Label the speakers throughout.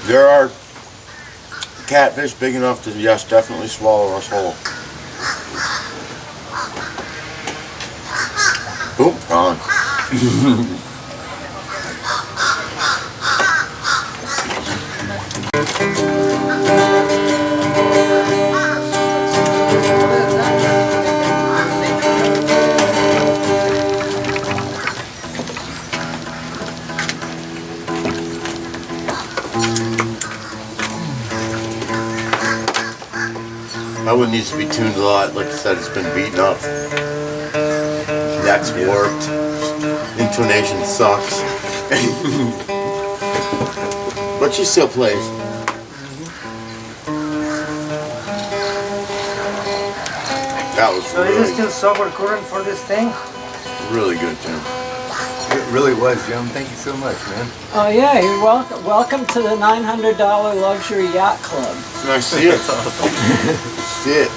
Speaker 1: There are catfish big enough to, yes, definitely swallow us whole. Boom, gone. That one needs to be tuned a lot. Like I said, it's been beaten up. Neck's warped. Intonation sucks. But she still plays. That was
Speaker 2: So
Speaker 1: really,
Speaker 2: is it still sober current for this thing?
Speaker 1: really good, Jim.
Speaker 3: It really was, Jim. Thank you so much, man.
Speaker 4: Oh yeah, you're welcome. Welcome to the $900 luxury yacht club.
Speaker 1: I see it. See it.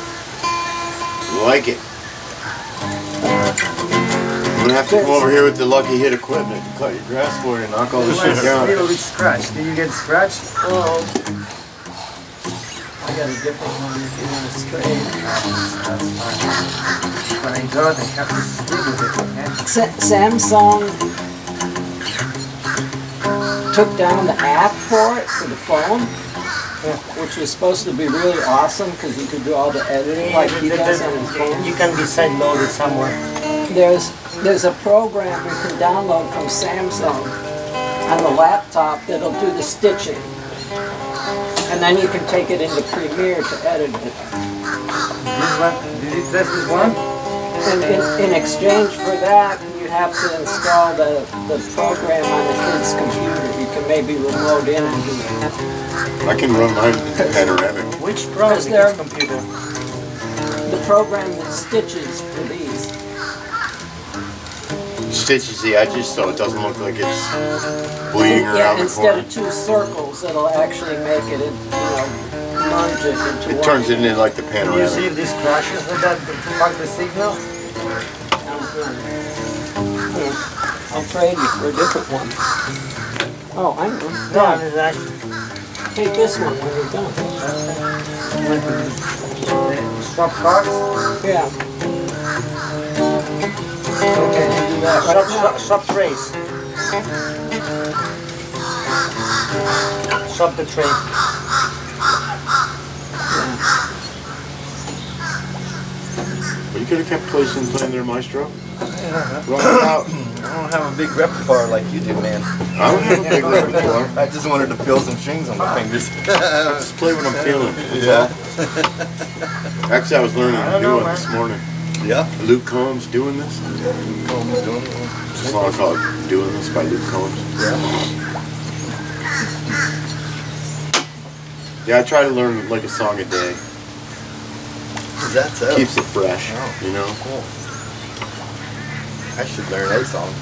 Speaker 1: Like it. I'm gonna have to come over here with the Lucky Hit equipment and cut your grass for you and knock all this shit
Speaker 2: A
Speaker 1: down.
Speaker 2: little bit scratched. Did you get scratched?
Speaker 4: Oh, I got a different one if you want to straight.
Speaker 2: That's fine. But I got, I have to stick with it. Okay?
Speaker 4: Samsung took down the app for it, for the phone, which was supposed to be really awesome because you could do all the editing like he does on his phone.
Speaker 2: You can be side-loaded somewhere.
Speaker 4: There's a program you can download from Samsung on the laptop that'll do the stitching. And then you can take it into Premiere to edit it.
Speaker 2: This one, did you test this one?
Speaker 4: And in exchange for that, you have to install the program on the kid's computer. You can maybe remote in and do that.
Speaker 1: I can run mine panoramic.
Speaker 2: Which program is
Speaker 4: they're-
Speaker 2: this computer?
Speaker 4: The program that stitches for these.
Speaker 1: Stitches the edges so it doesn't look like it's bleeding
Speaker 4: Yeah,
Speaker 1: around the
Speaker 4: instead
Speaker 1: corner.
Speaker 4: of two circles, it'll actually make it, merge it into
Speaker 1: It
Speaker 4: one.
Speaker 1: turns it into like the
Speaker 2: You see
Speaker 1: panoramic.
Speaker 2: if this crashes with that, fuck the signal?
Speaker 4: I'll trade you for a different one. Oh, I know.
Speaker 2: No, I'm just actually
Speaker 4: Take this one when you're done.
Speaker 2: swap cards.
Speaker 4: Yeah.
Speaker 2: Okay.
Speaker 4: Do that right now.
Speaker 2: Swap trays. Swap the tray.
Speaker 1: But you could have kept playing their maestro. Roll it out.
Speaker 3: I don't have a big repertoire like you do, man.
Speaker 1: I don't have a big repertoire.
Speaker 3: I just wanted to feel some strings on my fingers.
Speaker 1: Just play what I'm feeling.
Speaker 3: Yeah.
Speaker 1: Actually, I was learning to do it this morning.
Speaker 3: Yeah.
Speaker 1: Luke Combs doing this.
Speaker 3: Combs doing it.
Speaker 1: It's a song called "Doing This" by Luke Combs. Yeah, I try to learn like a song a day.
Speaker 3: Is that so?
Speaker 1: Keeps it fresh,
Speaker 3: Oh.
Speaker 1: you know.
Speaker 3: Cool. I should learn a song.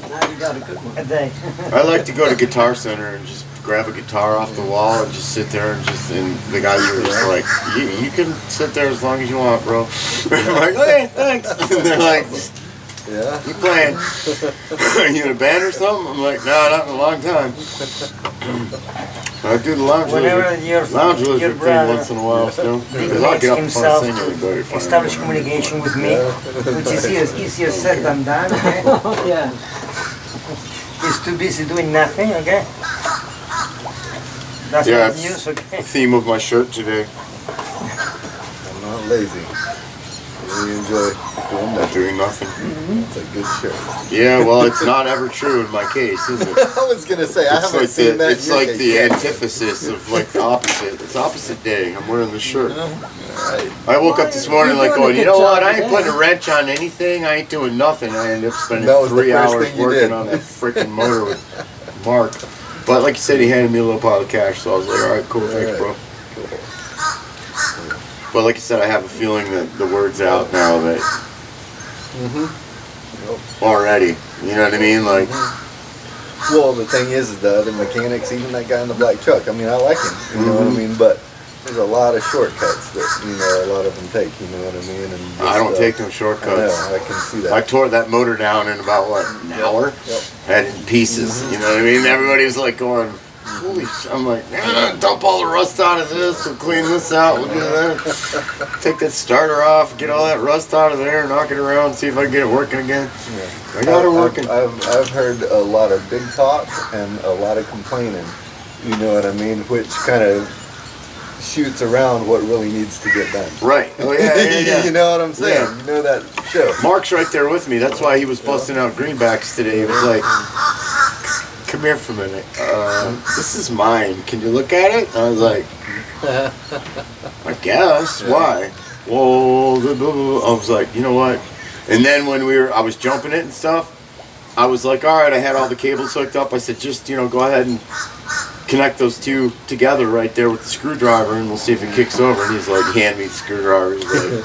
Speaker 4: Now you got a good one.
Speaker 2: A day.
Speaker 1: I like to go to Guitar Center and just grab a guitar off the wall and just sit there and the guys are just like, you can sit there as long as you want, bro. I'm like, okay, thanks. And they're like,
Speaker 3: Yeah.
Speaker 1: you playing? Are you in a band or something? I'm like, no, not in a long time. I do the lounge
Speaker 2: Whenever
Speaker 1: lizard
Speaker 2: your
Speaker 1: thing
Speaker 2: brother
Speaker 1: once in a while still. Because I'll
Speaker 2: makes
Speaker 1: get up and
Speaker 2: himself
Speaker 1: sing everybody.
Speaker 2: to establish communication with me, which is easier said than done, okay?
Speaker 4: Oh, yeah.
Speaker 2: He's too busy doing nothing, okay? That's
Speaker 1: Yeah,
Speaker 2: not
Speaker 1: it's
Speaker 2: news,
Speaker 1: the
Speaker 2: okay?
Speaker 1: theme of my shirt today.
Speaker 3: I'm not lazy. I really enjoy doing that.
Speaker 1: Doing nothing.
Speaker 3: It's a good shirt.
Speaker 1: Yeah, well, it's not ever true in my case, is it?
Speaker 3: I was gonna say I haven't seen that.
Speaker 1: It's
Speaker 3: in your
Speaker 1: like
Speaker 3: case
Speaker 1: the
Speaker 3: yet.
Speaker 1: antithesis of like the opposite. It's opposite day. I'm wearing the shirt.
Speaker 3: Alright.
Speaker 1: I woke up this morning
Speaker 4: You're
Speaker 1: like
Speaker 4: doing a
Speaker 1: going, you
Speaker 4: good
Speaker 1: know what?
Speaker 4: job
Speaker 1: I ain't
Speaker 4: today."
Speaker 1: putting a wrench on anything. I ain't doing nothing. I ended up spending
Speaker 3: That was the
Speaker 1: 3
Speaker 3: first
Speaker 1: hours
Speaker 3: thing you
Speaker 1: working
Speaker 3: did.
Speaker 1: on that freaking motor with Mark. But like you said, he handed me a little pile of cash, so I was like, all right, cool, thanks, bro. But like you said, I have a feeling that the word's out now that already. You know what I mean? Like,
Speaker 3: Well, the thing is the other mechanics, even that guy in the black truck. I mean, I like him. You know what I mean? But there's a lot of shortcuts that a lot of them take. You know what I mean? And just,
Speaker 1: I don't take no
Speaker 3: I
Speaker 1: shortcuts.
Speaker 3: know, I can see that.
Speaker 1: I tore that motor down in about, what, an hour?
Speaker 3: Yep.
Speaker 1: Had it in pieces, you know what I mean? Everybody was like going, holy shit. I'm like, dump all the rust out of this, we'll clean this out, we'll do that. Take that starter off, get all that rust out of there, knock it around, see if I can get it working again.
Speaker 3: Yeah.
Speaker 1: I got it working.
Speaker 3: I've heard a lot of big talk and a lot of complaining, you know what I mean, which kind of shoots around what really needs to get done.
Speaker 1: Right. Oh yeah.
Speaker 3: You know what I'm saying?
Speaker 1: Yeah.
Speaker 3: You know that show.
Speaker 1: Mark's right there with me. That's why he was busting out greenbacks today. He was like, come here for a minute. This is mine. Can you look at it? I was like, I guess.
Speaker 3: Yeah.
Speaker 1: Why? Whoa. I was like, you know what? And then when I was jumping it and stuff, I was like, all right, I had all the cables hooked up. I said, just, go ahead and connect those two together right there with the screwdriver and we'll see if it kicks over. And he's like, hand me the screwdriver. He's like,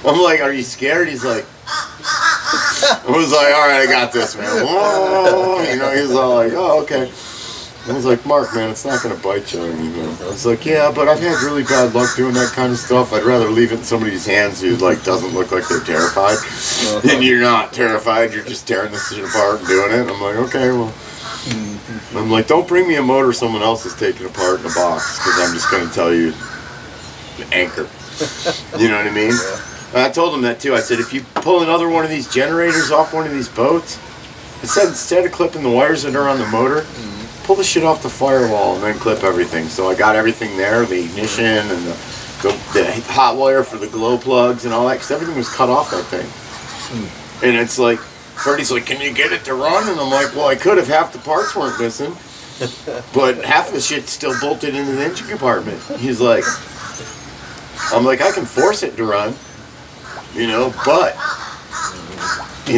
Speaker 1: I'm like, are you scared? He's like, I was like, all right, I got this, man. Whoa. He's all like, oh, okay. I was like, Mark, man, it's not going to bite you anymore. I was like, yeah, but I've had really bad luck doing that kind of stuff. I'd rather leave it in somebody's hands who doesn't look like they're terrified. And you're not terrified. You're just tearing this shit apart and doing it. I'm like, okay, well. I'm like, don't bring me a motor someone else is taking apart in a box because I'm just going to tell you the anchor. You know what I mean? And I told him that too. I said, if you pull another one of these generators off one of these boats, I said, instead of clipping the wires that are on the motor, pull the shit off the firewall and then clip everything. So I got everything there, the ignition and the hot wire for the glow plugs and all that, because everything was cut off that thing. And it's like, Freddie's like, can you get it to run? And I'm like, well, I could if half the parts weren't missing. But half of the shit's still bolted into the engine compartment. He's like, I'm like, I can force it to run, but,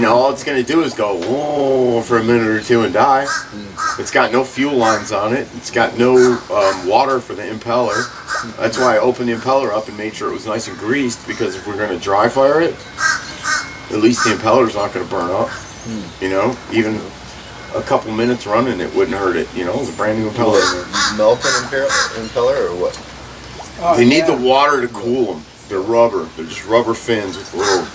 Speaker 1: all it's going to do is go, whoa, for a minute or two and die. It's got no fuel lines on it. It's got no water for the impeller. That's why I opened the impeller up and made sure it was nice and greased, because if we're going to dry fire it, at least the impeller's not going to burn up. Even a couple minutes running, it wouldn't hurt it. It was a brand new impeller.
Speaker 3: Melting impeller or what?
Speaker 1: They need the water to cool them. They're rubber. They're just rubber fins with a little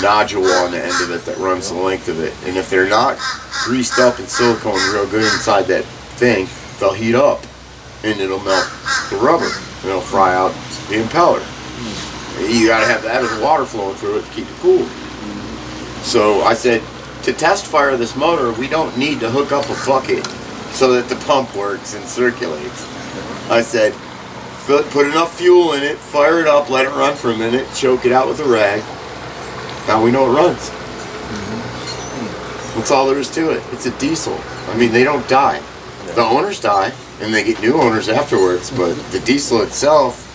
Speaker 1: nodule on the end of it that runs the length of it. And if they're not greased up in silicone real good inside that thing, they'll heat up and it'll melt the rubber and it'll fry out the impeller. You gotta have that as water flowing through it to keep it cool. So I said, to test fire this motor, we don't need to hook up a bucket so that the pump works and circulates. I said, put enough fuel in it, fire it up, let it run for a minute, choke it out with a rag. Now we know it runs. That's all there is to it. It's a diesel. I mean, they don't die. The owners die, and they get new owners afterwards, but the diesel itself,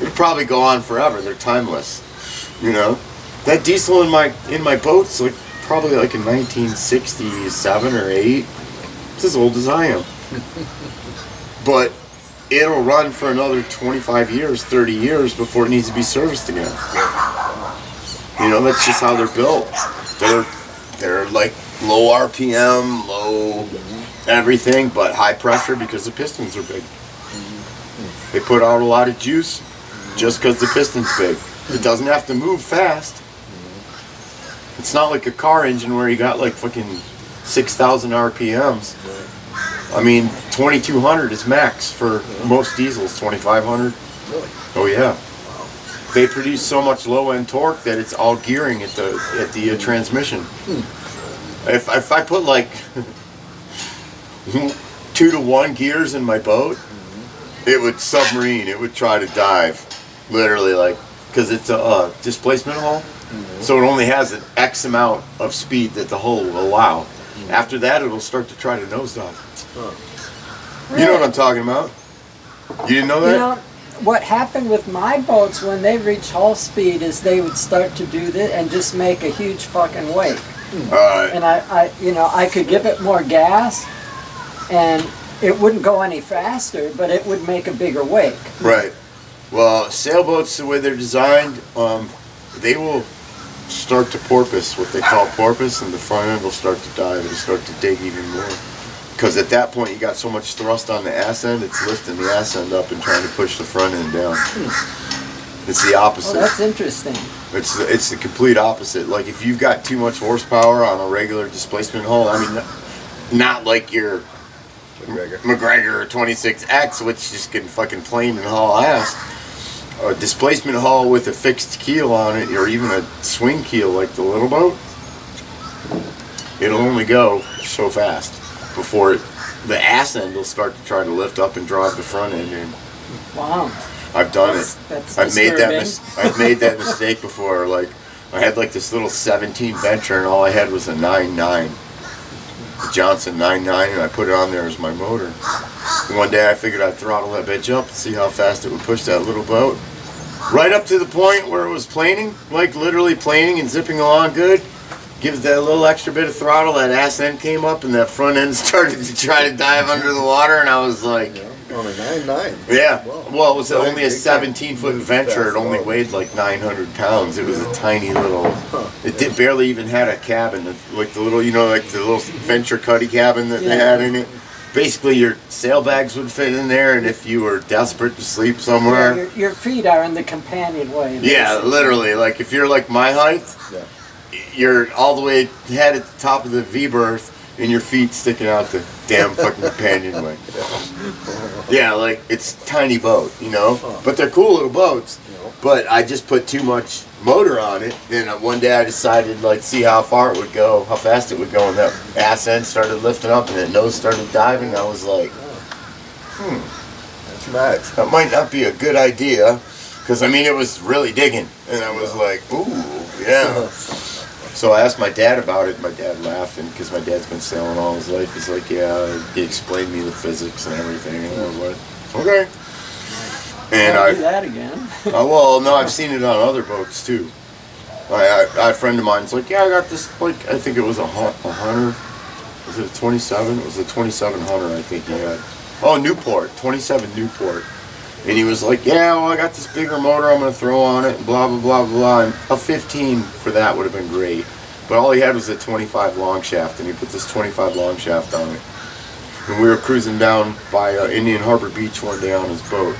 Speaker 1: it'll probably go on forever. They're timeless. That diesel in my boat's probably like in 1967 or 8. It's as old as I am. But it'll run for another 25 years, 30 years before it needs to be serviced again. That's just how they're built. They're like low RPM, low everything, but high pressure because the pistons are big. They put out a lot of juice just because the piston's big. It doesn't have to move fast. It's not like a car engine where you got like fucking 6,000 RPMs. I mean, 2,200 is max for most diesels. 2,500.
Speaker 3: Really?
Speaker 1: Oh yeah. They produce so much low-end torque that it's all gearing at the transmission. If I put like 2-to-1 gears in my boat, it would submarine. It would try to dive, literally, because it's a displacement hull. So it only has an X amount of speed that the hull will allow. After that, it'll start to try to nosedive. You know what I'm talking about? You didn't know that?
Speaker 4: What happened with my boats when they reached hull speed is they would start to do this and just make a huge fucking wake. And I could give it more gas, and it wouldn't go any faster, but it would make a bigger wake.
Speaker 1: Right. Well, sailboats, the way they're designed, they will start to porpoise, what they call porpoise, and the front end will start to dive. It'll start to dig even more. Because at that point, you got so much thrust on the ass end, it's lifting the ass end up and trying to push the front end down. It's the opposite.
Speaker 4: Oh, that's interesting.
Speaker 1: It's the complete opposite. Like if you've got too much horsepower on a regular displacement hull, I mean, not like your
Speaker 3: McGregor.
Speaker 1: McGregor 26X, which just can fucking plane and haul ass. A displacement hull with a fixed keel on it, or even a swing keel like the little boat, it'll only go so fast before the ass end will start to try to lift up and drive the front end in.
Speaker 4: Wow.
Speaker 1: I've done
Speaker 4: That's
Speaker 1: it. I've made that.
Speaker 4: disturbing.
Speaker 1: I've made that mistake before. Like I had like this little 17 Venture, and all I had was a 9.9, the Johnson 9.9, and I put it on there as my motor. And one day I figured I'd throttle that bitch up and see how fast it would push that little boat. Right up to the point where it was planing, like literally planing and zipping along good. Give it that little extra bit of throttle, that ass end came up, and that front end started to try to dive under the water, and I was like,
Speaker 3: On a 9.9.
Speaker 1: yeah.
Speaker 3: Wow.
Speaker 1: Well, it was
Speaker 3: So
Speaker 1: only a
Speaker 3: it can't
Speaker 1: 17-foot
Speaker 3: move
Speaker 1: Venture.
Speaker 3: fast
Speaker 1: It only
Speaker 3: at all.
Speaker 1: weighed like 900 pounds. It was a tiny little. It did barely even had a cabin, like the little, like the little Venture cuddy cabin that they had in it. Basically, your sailbags would fit in there, and if you were desperate to sleep somewhere,
Speaker 4: Yeah, your feet are in the companionway.
Speaker 1: yeah,
Speaker 4: basically.
Speaker 1: literally. Like if you're like my height,
Speaker 3: Yeah.
Speaker 1: you're all the way head at the top of the V berth, and your feet sticking out the damn fucking companionway. Yeah, like it's a tiny boat, but they're cool little boats. But I just put too much motor on it, and one day I decided like see how far it would go, how fast it would go, and that ass end started lifting up, and that nose started diving. I was like,
Speaker 3: That's max.
Speaker 1: that might not be a good idea, because I mean it was really digging, and I was like, ooh, yeah. So I asked my dad about it. My dad laughing because my dad's been sailing all his life. He's like, yeah, he explained me the physics and everything. And I was like, okay. And
Speaker 4: Don't do
Speaker 1: I,
Speaker 4: that again.
Speaker 1: well, no, I've seen it on other boats too. I a friend of mine's like, yeah, I got this. Like, I think it was a Hunter. Was it a 27? It was a 27 Hunter. I think he had. Oh, Newport, 27 Newport. And he was like, yeah, well, I got this bigger motor I'm going to throw on it, and blah, blah, blah, blah. And a 15 for that would have been great. But all he had was a 25 long shaft, and he put this 25 long shaft on it. And we were cruising down by Indian Harbor Beach one day on his boat,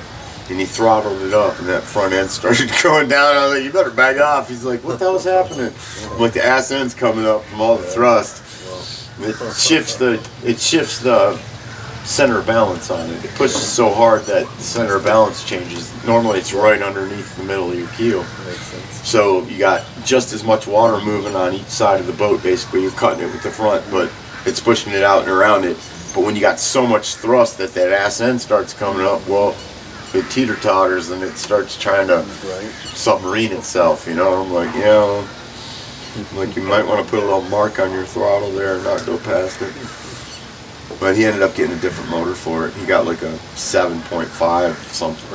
Speaker 1: and he throttled it up, and that front end started going down. I was like, you better back off. He's like, what the hell's happening? I'm like, the ass end's coming up from all the thrust. It shifts the center of balance on it. It pushes so hard that the center of balance changes. Normally it's right underneath the middle of your keel.
Speaker 3: Makes sense.
Speaker 1: So you got just as much water moving on each side of the boat. Basically, you're cutting it with the front, but it's pushing it out and around it. But when you got so much thrust that ass end starts coming up, well, it teeter-totters and it starts trying to
Speaker 3: Right.
Speaker 1: submarine itself, I'm like, yeah, like you might want to put a little mark on your throttle there and not go past it. But he ended up getting a different motor for it. He got like a 7.5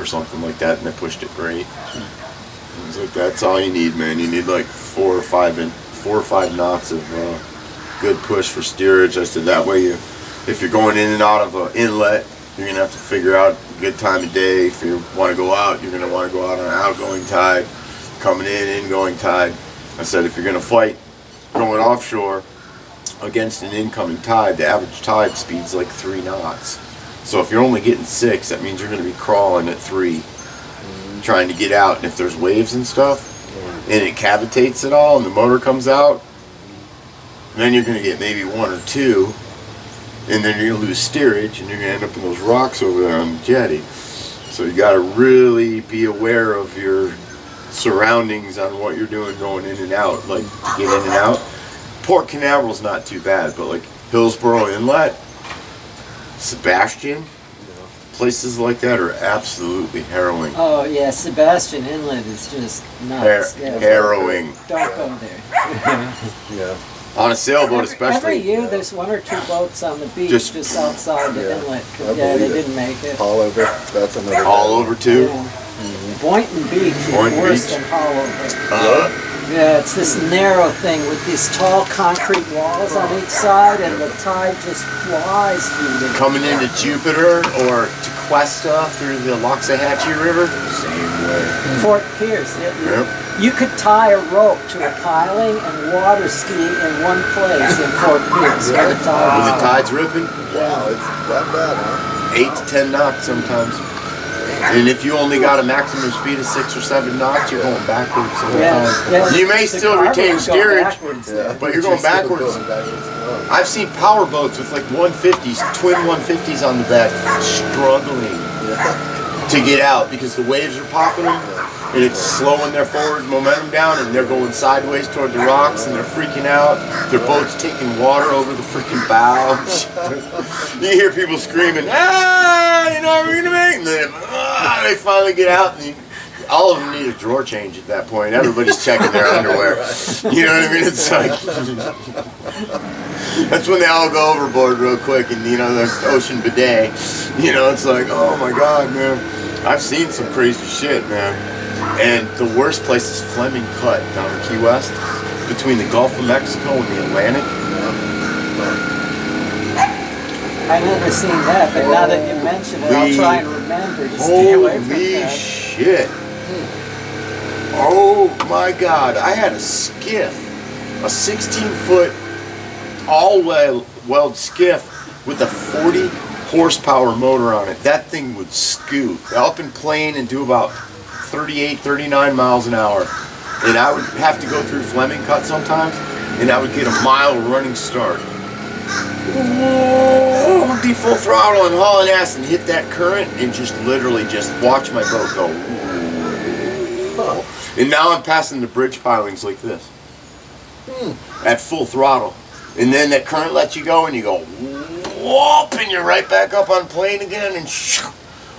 Speaker 1: something like that, and it pushed it great. It was like, that's all you need, man. You need like 4 or 5 knots of good push for steerage. I said that way, if you're going in and out of an inlet, you're gonna have to figure out a good time of day. If you want to go out, you're gonna want to go out on an outgoing tide, coming in, ingoing tide. I said if you're gonna fight going offshore against an incoming tide, the average tide speed's like 3 knots. So if you're only getting 6, that means you're going to be crawling at 3, trying to get out. And if there's waves and stuff, and it cavitates at all, and the motor comes out, then you're going to get maybe 1 or 2, and then you're going to lose steerage, and you're going to end up in those rocks over there on the jetty. So you got to really be aware of your surroundings on what you're doing going in and out, like to get in and out. Port Canaveral's not too bad, but like Hillsborough Inlet, Sebastian, places like that are absolutely harrowing.
Speaker 4: Oh yeah, Sebastian Inlet is just nuts. Yeah,
Speaker 1: Harrowing.
Speaker 4: Don't go there.
Speaker 3: Yeah.
Speaker 1: On a sailboat
Speaker 4: Every
Speaker 1: especially.
Speaker 4: year there's 1 or 2 boats on the beach
Speaker 1: Just-
Speaker 4: just outside the
Speaker 3: Yeah,
Speaker 4: inlet.
Speaker 3: I
Speaker 4: Yeah, they
Speaker 3: believe it.
Speaker 4: didn't make it.
Speaker 3: Hollover. That's another.
Speaker 1: All over too.
Speaker 4: Yeah. Boynton Beach is
Speaker 1: Boynton
Speaker 4: worse
Speaker 1: Beach.
Speaker 4: than Hollover. Yeah, it's this narrow thing with these tall concrete walls on each side, and the tide just flies through them.
Speaker 1: Coming into Jupiter or to Cuesta through the Loxahatchee River, same way.
Speaker 4: Fort Pierce,
Speaker 1: Yep.
Speaker 4: you could tie a rope to a piling and water ski in one place in Fort Pierce. When the tide
Speaker 1: When
Speaker 4: was
Speaker 1: the tide's ripping,
Speaker 3: Wow, it's that bad, huh?
Speaker 1: 8 to 10 knots sometimes. And if you only got a maximum speed of 6 or 7 knots, you're going backwards the whole time.
Speaker 4: Yeah.
Speaker 1: You may
Speaker 4: The
Speaker 1: still
Speaker 4: car
Speaker 1: retain
Speaker 4: would go
Speaker 1: steerage,
Speaker 4: backwards.
Speaker 1: but you're going
Speaker 3: still
Speaker 1: backwards.
Speaker 3: going backwards.
Speaker 1: I've seen power boats with like 150s, twin 150s on the back, struggling to get out because the waves are popping them and it's slowing their forward momentum down, and they're going sideways toward the rocks and they're freaking out. Their boat's taking water over the freaking bow. You hear people screaming, "Ah, you know, we're gonna make it." And then they finally get out, and all of them need a drawer change at that point. Everybody's checking their underwear. You know what I mean? It's like that's when they all go overboard real quick, and you know, the ocean bidet. You know, it's like, oh my God, man. I've seen some crazy shit, man. And the worst place is Fleming Cut down in Key West, between the Gulf of Mexico and the Atlantic.
Speaker 4: I've never seen that, but now that you mention it, I'll try and remember to stay away from
Speaker 1: Holy
Speaker 4: that.
Speaker 1: shit. Oh my God. I had a skiff, a 16-foot all-weld skiff with a 40 horsepower motor on it. That thing would scoot up and plane and do about 38, 39 miles an hour. And I would have to go through Fleming Cut sometimes, and I would get a mile running start. Oh, I'd be full throttle and hauling ass and hit that current and just literally just watch my boat go. And now I'm passing the bridge pilings like this at full throttle. And then that current lets you go and you go whoop, and you're right back up on plane again and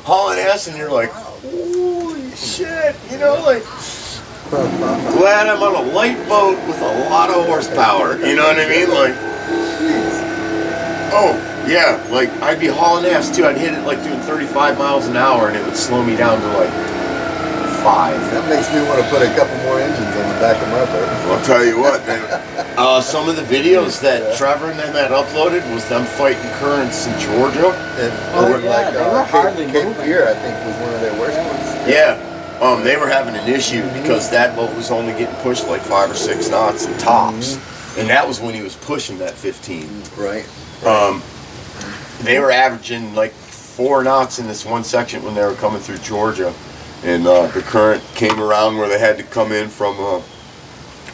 Speaker 1: hauling ass, and you're like, holy shit, you know, like, glad I'm on a light boat with a lot of horsepower, you know what I mean? Like, oh, yeah, like, I'd be hauling ass too. I'd hit it like doing 35 miles an hour, and it would slow me down to like 5.
Speaker 3: That makes me want to put a couple more engines on the back of my boat.
Speaker 1: I'll tell you what, man. Some of the videos that Trevor and them had uploaded was them fighting currents in Georgia.
Speaker 3: And
Speaker 4: Oh, yeah, they were hardly
Speaker 3: Cape
Speaker 4: moving.
Speaker 3: Fear, I think, was one of their worst ones.
Speaker 1: Yeah, they were having an issue because that boat was only getting pushed like 5 or 6 knots and tops, and that was when he was pushing that 15.
Speaker 3: Right.
Speaker 1: They were averaging like 4 knots in this one section when they were coming through Georgia, and the current came around where they had to come in from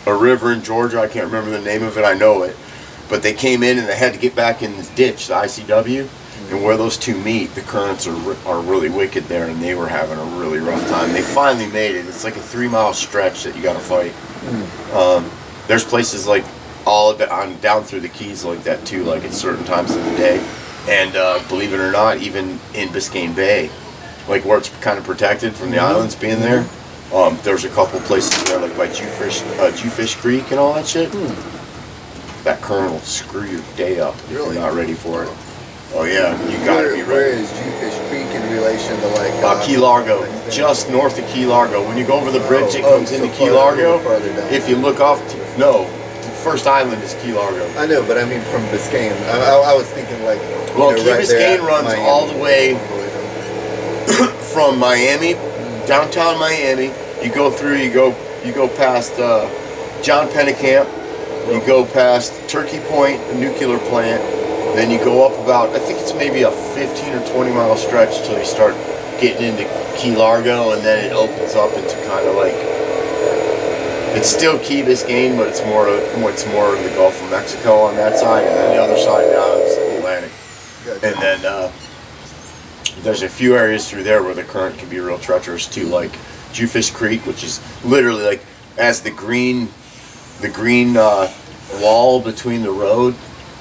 Speaker 1: a river in Georgia. I can't remember the name of it. I know it, but they came in and they had to get back in the ditch, the ICW. And where those two meet, the currents are really wicked there, and they were having a really rough time. They finally made it. It's like a 3-mile stretch that you got to fight. There's places like all down through the Keys like that too, like at certain times of the day. And believe it or not, even in Biscayne Bay, like where it's kind of protected from the islands being there, there's a couple places there, like by Jewfish Creek and all that shit. That current will screw your day up if you're not ready for it. Oh yeah, you gotta be ready.
Speaker 3: Where is Jewfish Creek in relation to like
Speaker 1: Key Largo, just north of Key Largo. When you go over the bridge, it comes into Key Largo. If you look off, the first island is Key Largo.
Speaker 3: I know, but I mean from Biscayne. I was thinking like.
Speaker 1: Well, Key Biscayne runs
Speaker 3: Miami.
Speaker 1: all the way from Miami, downtown Miami. You go through, you go past John Pennekamp. You go past Turkey Point, the nuclear plant. Then you go up about, I think it's maybe a 15 or 20 mile stretch till you start getting into Key Largo, and then it opens up into kind of like, it's still Key Biscayne, but it's more of the Gulf of Mexico on that side, and then the other side now is the Atlantic.
Speaker 3: Gotcha.
Speaker 1: And then there's a few areas through there where the current can be real treacherous too, like Jewfish Creek, which is literally like as the green wall between the road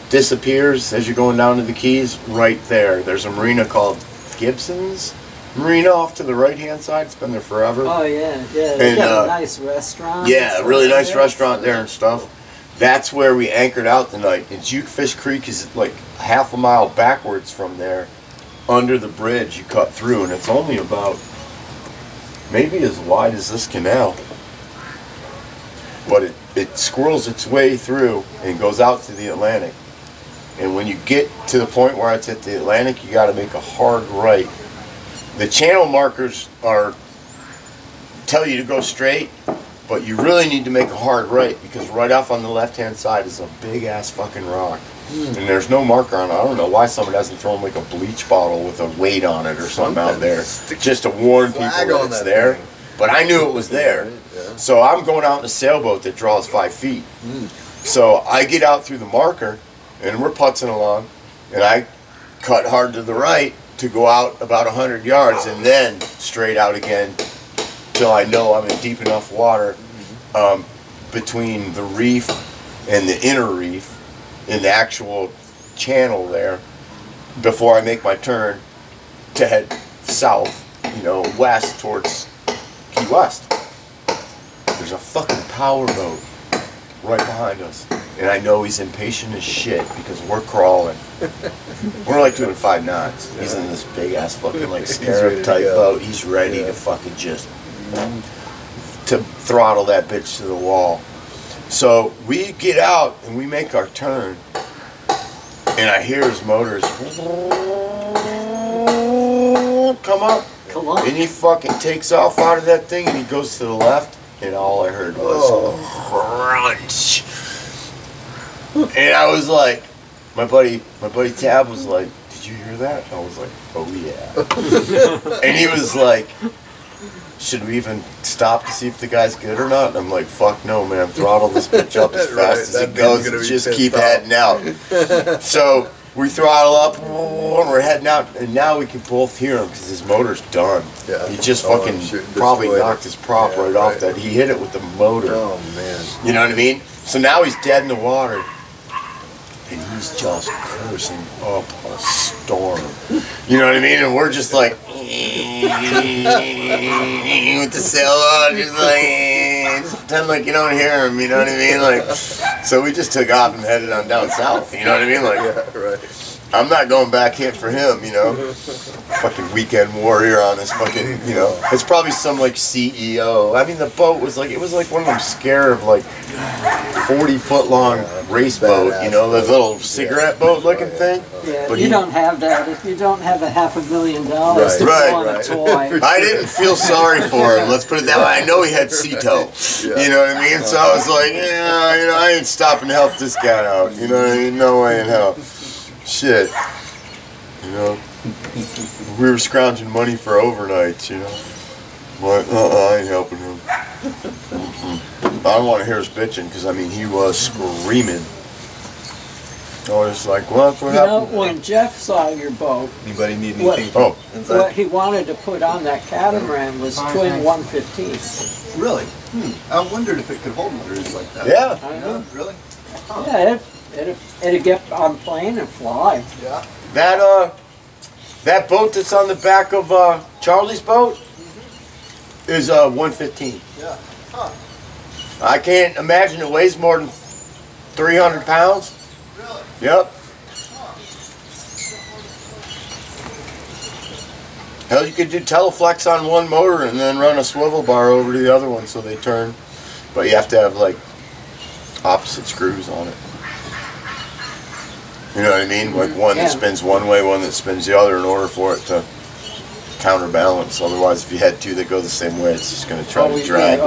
Speaker 1: disappears as you're going down to the Keys. Right there's a marina called Gibson's Marina off to the right hand side. It's been there forever.
Speaker 4: Oh yeah. They got a nice restaurant.
Speaker 1: Yeah, a really nice restaurant there and stuff. That's where we anchored out the night. And Jewfish Creek is like half a mile backwards from there, under the bridge you cut through, and it's only about maybe as wide as this canal. But it squirrels its way through and goes out to the Atlantic. And when you get to the point where it's at the Atlantic, you got to make a hard right. The channel markers tell you to go straight, but you really need to make a hard right, because right off on the left-hand side is a big-ass fucking rock. and there's no marker on it. I don't know why someone hasn't thrown like a bleach bottle with a weight on it or something out there, just to warn people
Speaker 3: Flag
Speaker 1: that
Speaker 3: on
Speaker 1: it's
Speaker 3: that
Speaker 1: there.
Speaker 3: thing.
Speaker 1: But I knew it was there.
Speaker 3: Yeah.
Speaker 1: So I'm going out in a sailboat that draws 5 feet. So I get out through the marker, and we're putzing along, and I cut hard to the right to go out about 100 yards, and then straight out again till I know I'm in deep enough water between the reef and the inner reef in the actual channel there before I make my turn to head south, west towards Key West. There's a fucking power boat right behind us. And I know he's impatient as shit because we're crawling. We're like doing 5 knots. He's in this big ass fucking like scarab type boat. He's ready to fucking just to throttle that bitch to the wall. So we get out and we make our turn, and I hear his motors come up.
Speaker 4: Come on.
Speaker 1: And he fucking takes off out of that thing and he goes to the left, and all I heard was crunch. And I was like, my buddy Tab was like, "Did you hear that?" I was like, "Oh yeah." And he was like, "Should we even stop to see if the guy's good or not?" And I'm like, "Fuck no, man. Throttle this bitch up as fast as it goes and just keep heading out." So we throttle up and we're heading out, and now we can both hear him because his motor's done.
Speaker 3: Yeah.
Speaker 1: He just fucking probably knocked his prop right off that. He hit it with the motor.
Speaker 3: Oh man.
Speaker 1: You know what I mean? So now he's dead in the water. And he's just cursing up a storm. You know what I mean? And we're just like, with the sail on, just like, just pretend like you don't hear him, you know what I mean? Like, so we just took off and headed on down south, you know what I mean? Like,
Speaker 3: Yeah, right.
Speaker 1: I'm not going back hit for him, Fucking weekend warrior on this fucking, It's probably some like CEO. I mean, the boat was like, it was like one of them scarab, like 40-foot long race boat, the little cigarette boat looking thing.
Speaker 4: Yeah,
Speaker 1: But
Speaker 4: you
Speaker 1: he-
Speaker 4: don't have that if you don't have $500,000 to
Speaker 1: Right,
Speaker 4: go on a toy.
Speaker 1: I didn't feel sorry for him. Let's put it that way. I know he had Ceto. You know what I mean? So I was like, I ain't stopping to help this guy out. You know what I mean? No way in hell. Shit. We were scrounging money for overnights. But I ain't helping him. I don't want to hear us bitching because he was screaming. I was like, well, that's what happened.
Speaker 4: When Jeff saw your boat,
Speaker 3: Anybody need
Speaker 4: What-
Speaker 3: anything?
Speaker 1: Oh,
Speaker 4: what he wanted to put on that catamaran was twin 115s.
Speaker 5: Really? I wondered if it could hold motors like that.
Speaker 1: yeah.
Speaker 4: I know.
Speaker 5: Really?
Speaker 4: Yeah, it'd get on plane and fly.
Speaker 5: Yeah.
Speaker 1: That boat that's on the back of Charlie's boat is 115.
Speaker 5: Yeah. Huh.
Speaker 1: I can't imagine it weighs more than 300 pounds.
Speaker 5: Really?
Speaker 1: Yep. Hell, you could do teleflex on one motor and then run a swivel bar over to the other one so they turn. But you have to have like opposite screws on it. You know what I mean? Like one that spins one way, one that spins the other in order for it to counterbalance. Otherwise, if you had two that go the same way, it's just going to try to drag.